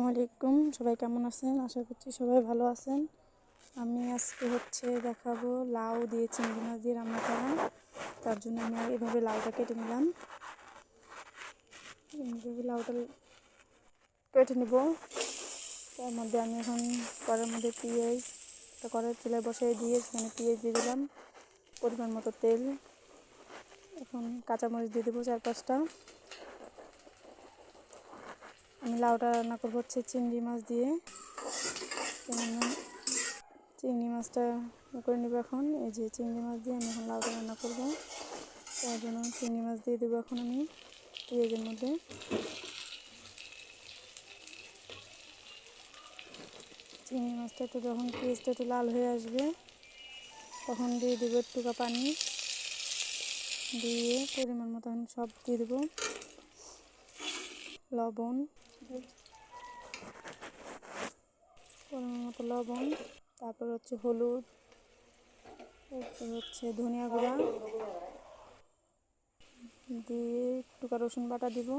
আলাইকুম, সবাই কেমন আছেন? আশা করছি সবাই ভালো আছেন। আমি আজকে দেখাবো লাউ দিয়ে চিংড়ি মাছ দিয়ে রান্না করা। তার জন্য আমি এভাবে লাউটা কেটে নিলাম। এইভাবে লাউটা কেটে নেব। তার মধ্যে আমি এখন কড়াইয়ের মধ্যে কড়াই চুলায় বসিয়ে দিয়ে সেখানে পেঁয়াজ দিয়ে দিলাম, পরিমাণ মতো তেল। এখন কাঁচামরিচ দিয়ে দেবো 4-5টা। আমি লাউটা রান্না করবো চিংড়ি মাছ দিয়ে। চিংড়ি মাছটা করে নেবো এখন। এই যে চিংড়ি মাছ দিয়ে আমি এখন লাউটা রান্না করবো। তার জন্য চিংড়ি মাছ দিয়ে দেবো এখন আমি পেঁয়াজের মধ্যে। চিংড়ি মাছটা যখন পেঁয়াজটা একটু লাল হয়ে আসবে তখন দিয়ে দেবো একটুকা পানি, দিয়ে পরিমাণ মতো সব দিয়ে দেবো। লবণ, পরিমাণ মতো লবণ, তারপর হলুদ, তারপর ধনিয়া গুঁড়া দিয়ে একটুকা রসুন বাটা দিব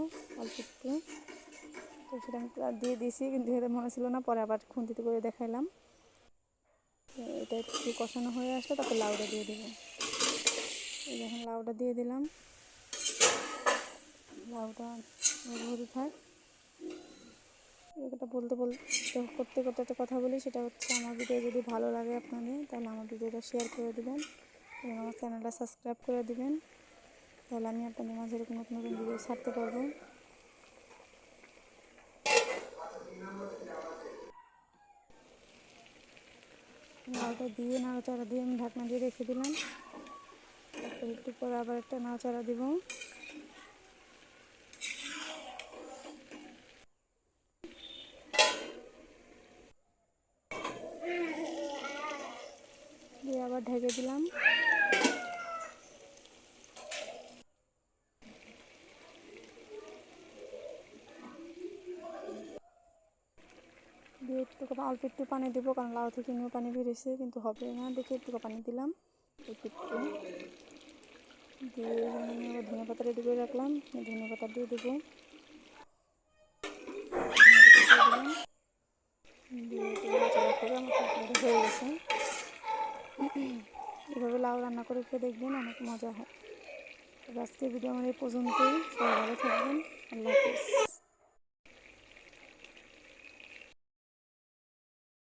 অল্প একটু। তো সেটা আমি দিয়ে দিয়েছি, কিন্তু এটা মনে ছিল না, পরে আবার খুন্তিতে করে দেখাইলাম। এটা একটু কষানো হয়ে আসলে তারপর লাউটা দিয়ে দেবো। এই যখন লাউটা দিয়ে দিলাম, লাউটা হতে থাক। এটা করতে একটা কথা বলি, সেটা আমার ভিডিও যদি ভালো লাগে আপনাদের, তাহলে আমার ভিডিওটা শেয়ার করে দেবেন এবং আমার চ্যানেলটা সাবস্ক্রাইব করে দেবেন। তাহলে আমি আপনাদের মাঝে এরকম নতুন নতুন ভিডিও ছাড়তে পারবো। লাউটা দিয়ে নাড়াচাড়া দিয়ে আমি ঢাকনা দিয়ে রেখে দিলাম। তারপর একটু পরে আবার একটা নাড়াচাড়া দিব। দিয়ে আবার ঢেকে দিলাম। দিয়ে অল্প একটু পানি দেবো, কারণ লাউ থেকে নিয়েও পানি বেরিয়েছে, কিন্তু হবে না দেখে একটু পানি দিলাম একটু। দিয়ে আমি আবার ধনে পাতা রেডি করে রাখলাম, ধনে পাতা দিয়ে দেবো। দিয়ে নাড়াচাড়া করে আমার তরকারিটা হয়ে গেছে। এভাবে লাউ রান্না করে খেয়ে দেখবেন, অনেক মজা হয়। আজকের ভিডিও আমার এই পর্যন্তই। সবাই ভালো থাকবেন। আল্লাহ হাফেজ।